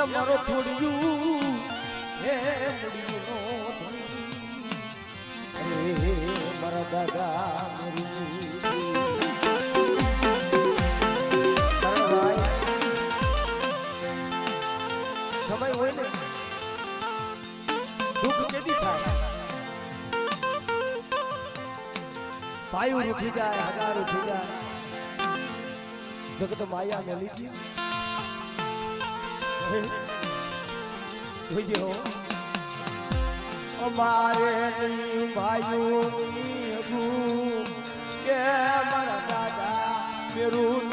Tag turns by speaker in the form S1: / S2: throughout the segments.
S1: મારો થોડ્યું હે મુડીનો ધણી મારા દાદા સમય હોય ને દુઃખ કેદી થાય પાયું ઉઠી જાય હગાર ઉઠી જાય જગત માયા મેલી ગઈ જોઈએ હો અમારે ભાઈઓ કે મારા દાદા મેરું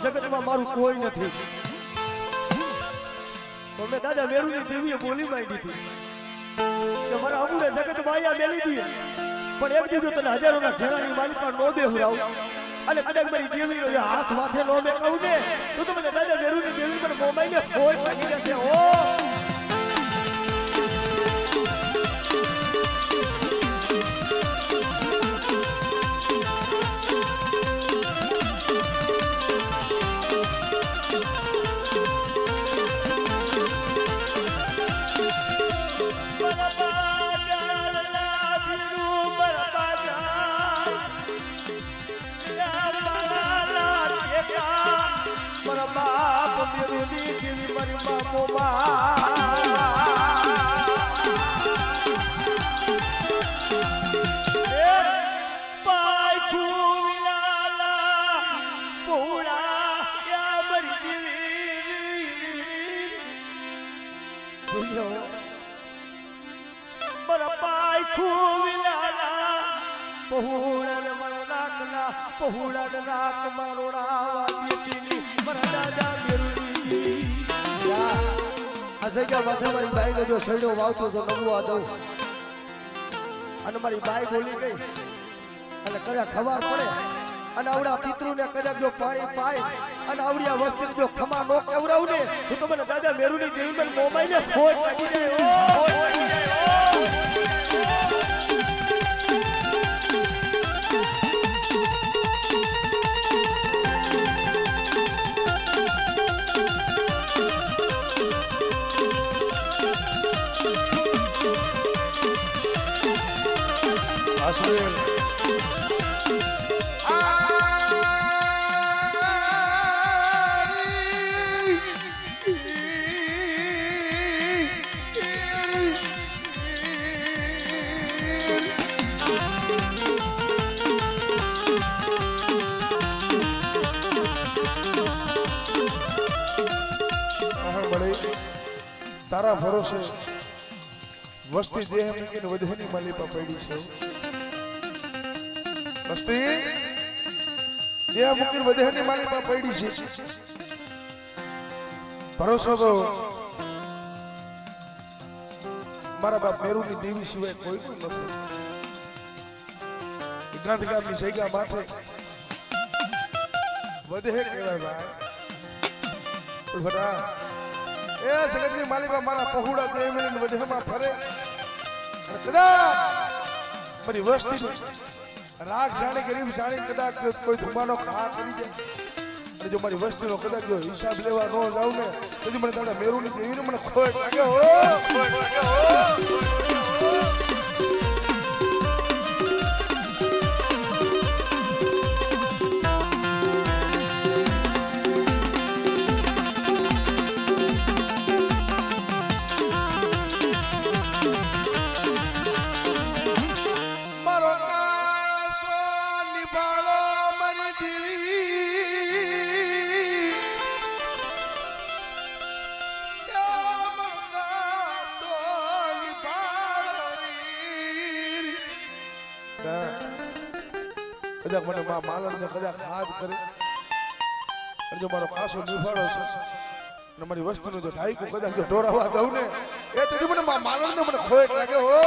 S1: જગતમાં મારું કોઈ નથી તો મેં દાદા વેરુની દેવીએ બોલી માંડી હતી કે મારા અમુને જગત માયા મેલી દી પણ એક દીધું તને હજારોના ઘેરાની માલિકા નો બેહુરાવ અને કદાચ મારી દેવીનો હાથ માથે નો બે કહું ને તો મને દાદા વેરુની દેવી પર મોમાઈને ફોન લાગી જશે ઓ મારા બાપ મેરુની દેવી મારી બાપો પહોળા નાક મારો રાવાતી મારા દાદા મેરુની આ જગ્યા માથે મારી બાઈ જો સડો વાવતો તો નગવા દઉં અને મારી બાઈ બોલી ગઈ અને કદાચ ખબર પડે અને આવડા પિતૃને કદાચ જો પાણી પાય અને આવડિયા વસ્તુ જો ખમા નો કેવરાવ ને તો મને દાદા મેરુની દેવી પર મોબાઈલ ને ફોન લાગી
S2: તારા ભરોસે વસ્તી દેહ મૂકીને વધેની માલિપા પડી છે વસ્તી દેહ મૂકીને વધેની માલિપા પડી છે ભરોસો તો મારા બાપ મેરુની દેવી સિવાય કોઈ નથી ગાંધીગામની જગ્યા માથે વધે કહેવાય ભાઈ એ જગતની માલિકા મારા પહોળા દેવીને વધેમાં ફરે કદાચ મારી વસ્તી રાગ જાણે ગરીબ જાણે કદાચ કોઈ ધુમાનો ખા કરી જાય અને જો મારી વસ્તીનો કદાચ જો હિસાબ લેવા ન જાવ ને તો મને દાદા મેરુની દેવીને મને ખોટ લાગે હો કદાચ મને મા માલણને કદાચ હાથ કરે અને જો મારો ખાસો નિભાડો છે અને મારી વસ્તુનો જો ઢાઈકો કદાચ જો ઢોરાવા દઉં ને એ તો મને મા માલણને મને ખોટ લાગે હો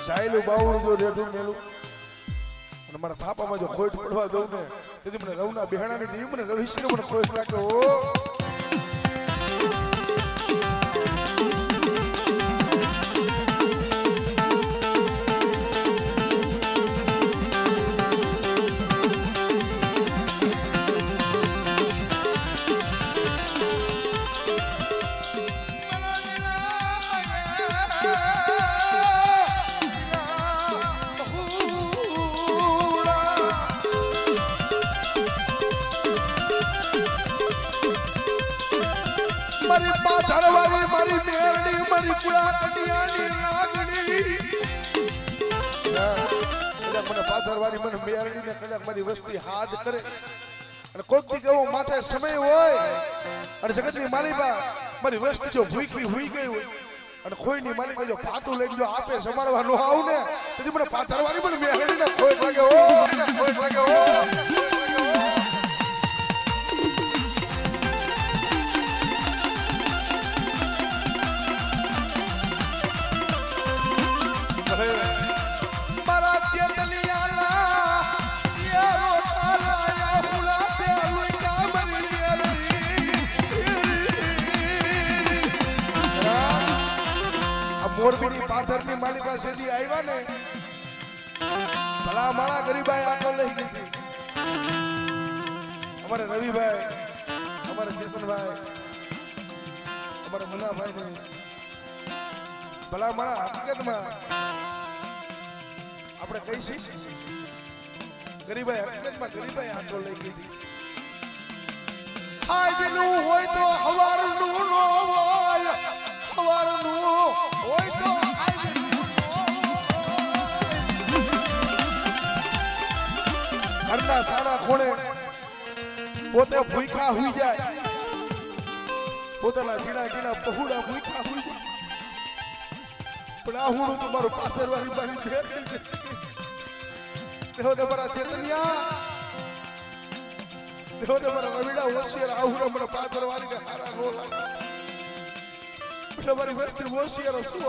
S2: સાયલું બાવળું જો રેઢું મેલું અને મારા થાપામાં જો ખોટ પડવા દઉં ને તેથી મને રવના બહેણાની દીવ મને રવિશ્રી મને ખોટ લાગે ઓ મારી પાછળવાળી મારી મેરડી મારી કુળા કટિયાની લાગણી કદાચ મને પાછળવાળી મને મેરડીને કદાચ મારી વસ્તી હાથ કરે અને કોઈક દી કેવો માથે સમય હોય અને જગતની માલિકા મારી વસ્તી જો ભૂખી હુઈ ગઈ હોય અને ખોઈની માલિકા જો પાતું લઈને જો આપે સંભાળવા ન આવ ને તેથી મને પાછળવાળી મને મેરડીને ખોઈ લાગે ઓ ખોઈ લાગે ઓ મારા ચેતલિયાલા યારો તારા યા ફુલા તે અલુઈ કામરી આ મોરબીની પાથરની માલિકા સેદી આવ્યા ને ભલા માળા ગરીબાઈ આટો લઈ ગઈ અમારે રવિભાઈ અમારે ચેતનભાઈ અમારે મુનાભાઈ ને ભલા માળા હકીકતમાં આપણે કહીશી ગરીબાઈ હકીકતમાં ગરીબાઈ આટો લઈ ગઈ આજનું હોય તો હવારનું નો હોય હવારનું હોય તો ઘરના સારા ખોણે પોતે ભૂખા હુઈ જાય પોતાના ઝીણા ઝીણા પહુડા ભૂખા હુઈ જાય પણ આ હું તમારું પાથરવાની મારી ફેર દેહો તમારા ચેતનિયા દેહો તમારા રવિડા હોશિયાર આવું મને પાથરવાની કે હારા નો લાગે મારી વસ્તી હોશિયાર શું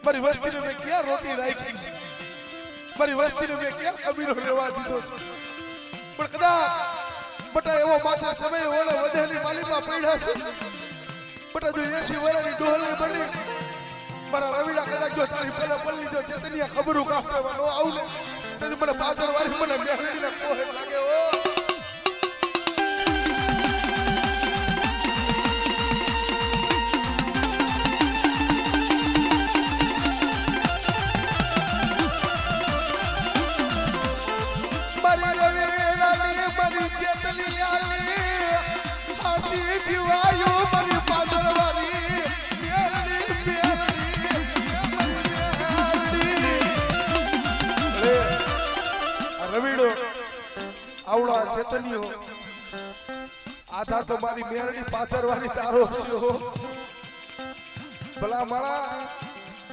S2: મારી વસ્તીને મેં ક્યાં રોટી રાખી મારી વસ્તીને મેં ક્યાં કબીરો રહેવા દીધો પણ કદાચ બટા એવો માથા સમય ઓળે વધેલી માલિકા પડ્યા છે બટા જો 80 વર્ષની ડોહલી બની મારા રવિડા કદાચ જો તારી પેલા પલ્લી જો ચેતનિયા ખબરું કાપવા નો આવું ને તેથી મને પાથરવાની મને મેળવીને કોહે લાગે ઓ જીવાયો મારી પાછળવાળી રવિડો આવડા ચેતનીઓ આધા તો મારી મેરડી પાથરવાની તારો છો ભલા મારા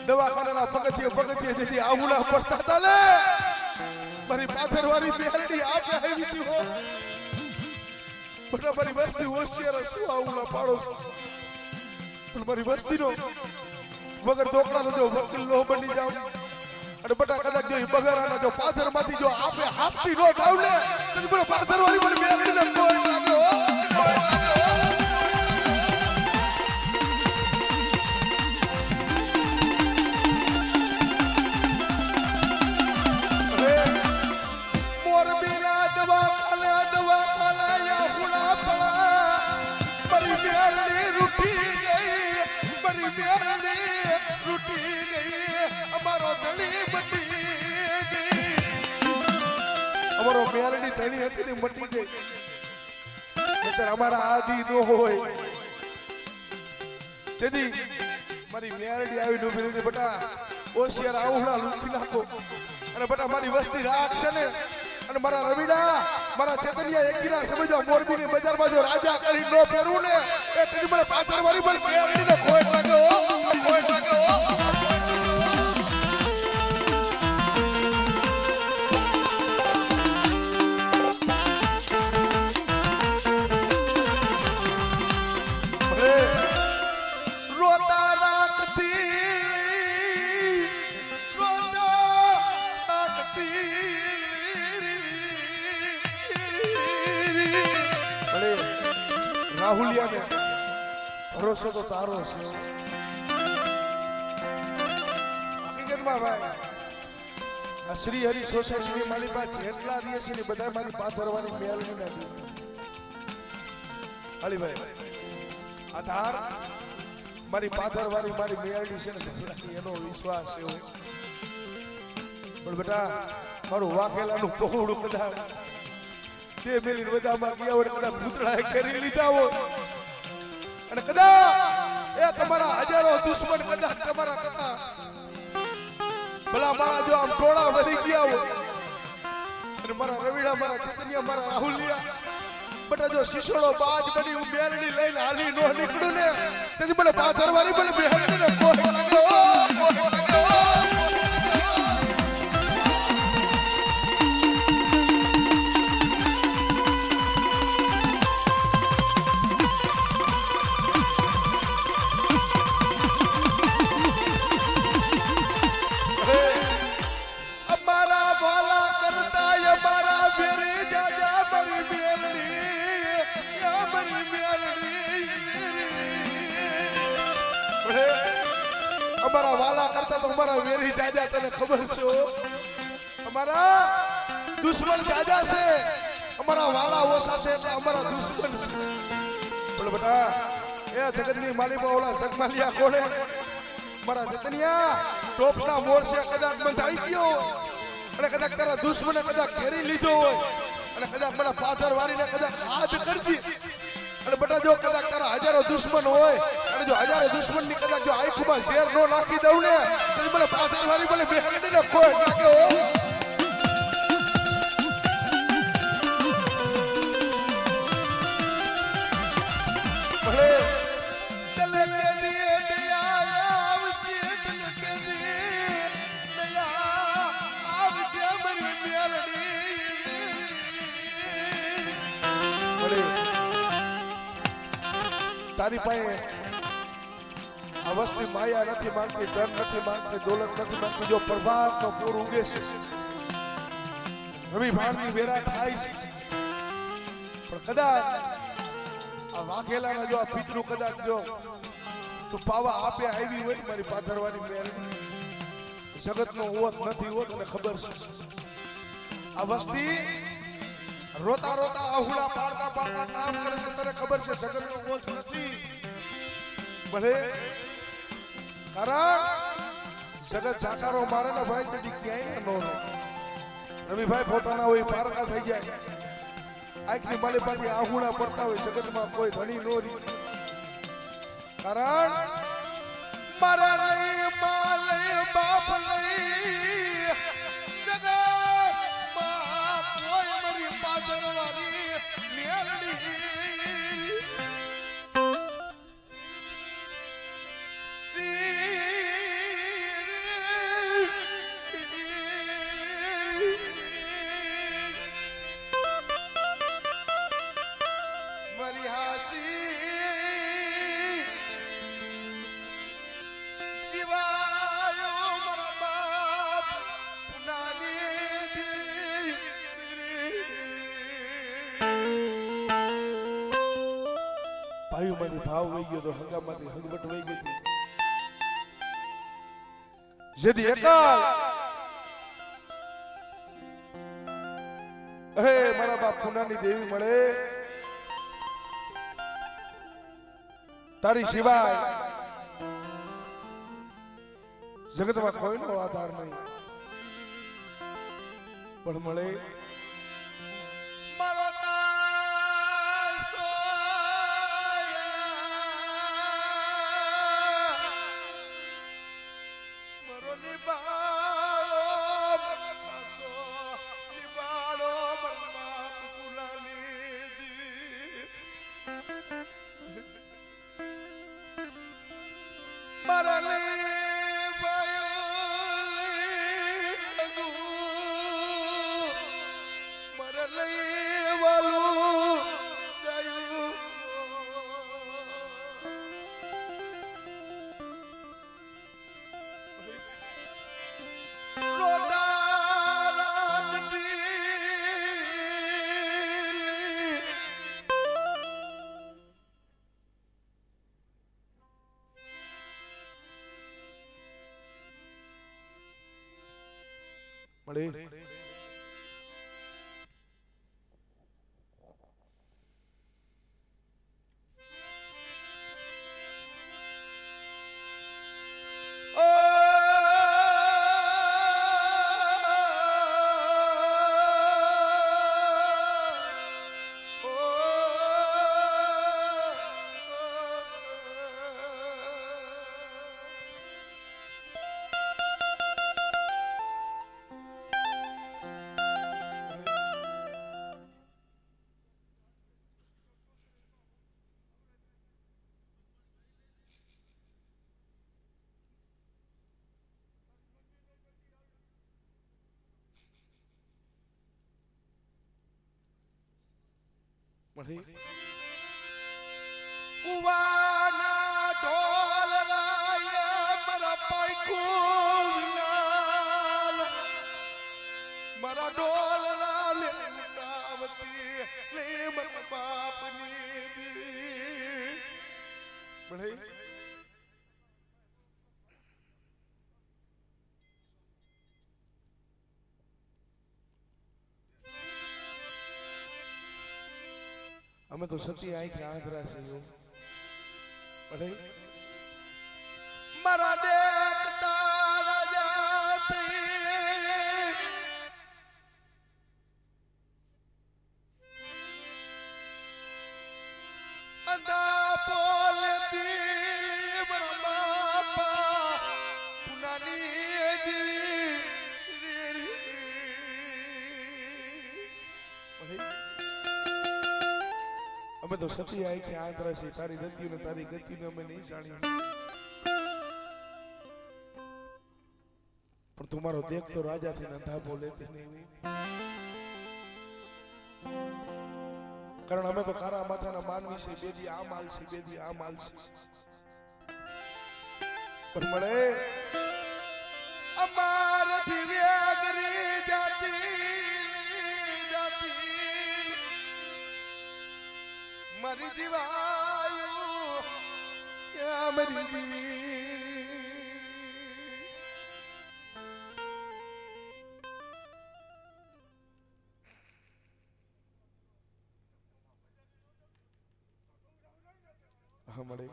S2: દવાખાનાના પગથિયે જેથી આવુલા પડતા હતા લે મારી પાથરવાની મેરડી આપે આવી હતી હો બટા મારી વસ્તી હોશિયાર શું આવું પાડો પણ મારી વસ્તીનો વગર દોકડાનો જો વકીલ નો બની જાવ અને બટા કદાચ જો બગારાના જો પાથરમાંથી જો આપે હાફતી નો જાવ ને તો મને પાથરવાની મને મેલીને કોઈ લાગે હો અમારો મેલડી તણી હતી ને મટી ગઈ નતર અમારા આદિ નો હોય તેથી મારી મેલડી આવી ડૂબી લીધી બટા હોશિયાર આવડા લૂંટી નાખો અને બટા મારી વસ્તી રાખશે ને અને મારા રવિડા મારા ચેતનિયા એકીના સમજો મોરબીની બજારમાં જો રાજા કરી નો ફેરવું ને એ તેની મને પાછળ વાળી પણ કેળીને ખોટ લાગે હો ખોટ લાગે હો રાહુલિયા ને ભરોસો તો તારો છે હકીકતમાં ભાઈ આ શ્રી હરિ સોસાયટીની મારી પાસે જેટલા રહે છે ને બધા મારી પાથરવાની મેળવી નથી અલીભાઈ આધાર મારી પાથરવાની મારી મેળવી છે ને એનો વિશ્વાસ છે પણ બેટા મારું વાકેલાનું પહોળું કદાચ તે મેલી બધામાં ગયા હોય કદાચ ભૂતળાએ કરી લીધા હોય અને કદાચ એ તમારા હજારો દુશ્મન કદાચ તમારા કથા ભલા મારા જો આમ ટોળા વધી ગયા હોય અને મારા રવિડા મારા ચેતનિયા મારા રાહુલિયા બટા જો શીશોડો બાજ બની હું બેરડી લઈને હાલી નો નીકળું ને તેથી મને પાથરવાની મને બેરડી ને કોઈ લાગ્યો અમારા વાલા કરતા તો અમારા વેરી જાજા તને ખબર છે અમારા દુશ્મન જાજા છે અમારા વાલા ઓછા છે એટલે અમારા દુશ્મન છે બોલો બેટા એ જગતની માલીમાં ઓલા સગમાલિયા કોણે મારા જતનિયા ટોપના મોરસે કદાચ બંધાઈ ગયો અને કદાચ તારા દુશ્મને કદાચ ઘેરી લીધો હોય અને કદાચ મને પાછળ વારીને કદાચ હાથ કરજી અને બેટા જો કદાચ તારા હજારો દુશ્મન હોય અને જો હજારો દુશ્મન ની કદાચ જો આંખમાં ઝેર નો નાખી દઉં ને તો મને પાછળ વારી મને બેહડી ને કોઈ નાખે હો ભલે તલે કે દીએ દયા આવશે તલે કે દીએ દયા આવશે મરી મેલડી ભલે તારી પાસે આ વસ્તી માયા નથી માંગતી ધન નથી માંગતી દોલત નથી માંગતી જો પ્રભાત નો પૂર ઉગે છે રવિ ભાણની વેરા થાય છે પણ કદાચ આ વાઘેલાના જો આ પિતૃ કદાચ જો તું પાવા આપે આવી હોય મારી પાથરવાની મેળવી જગત નો ઓત નથી હોત મને ખબર છે આ વસ્તી રોતા રોતા આહુડા પાડતા પાડતા કામ કરે છે તને ખબર છે જગત નો ઓત નથી ભલે કારણ જગત સાકારો મારે ને ભાઈ તેથી ક્યાંય નો રવિભાઈ પોતાના હોય પારકા થઈ જાય આંખની માલી પાછી આહુડા પડતા હોય જગતમાં કોઈ ધણી નો રી કારણ મારા નહીં માલય બાપ લઈ જગત માં કોઈ મરી પાછળવારી મેલડી ભાઈઓમાંથી ભાવ વહી ગયો તો હંગામાંથી હંગવટ વહી ગઈ જેથી એકાલ હે મારા બાપ પુનાની દેવી મળે તારી સિવાય જગતમાં કોઈનો આધાર નહીં પણ મળે નિબાળો મારા લઈ વાલું જાયું મળી ઉવાના ઢોલ રાય મારા પાયકું વિનાલ મારા ઢોલ રાલે ઉડાવતી લે મારા બાપની બળે અમે તો સતી આંખ આંધરા છીએ અરે મારા દેખતા રાજા થઈ અંધા બોલે દિલ મારા બાપા પુનાની દિલ અમે તો સતી આંખે આંધરા છીએ તારી રતિયું ને તારી ગતિને અમે નહીં જાણીએ પણ તમારો દેખતો રાજા થઈને અંધા બોલે નહીં કારણ અમે તો કારા માથાના માનવી છે બેદી આ માલ છે બેદી આ માલ છે પણ મળે અમારથી વ્યાગરી જાતી મરી જીવાયું ક્યાં મરી જીવી હા મળે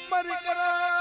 S2: મરી કરા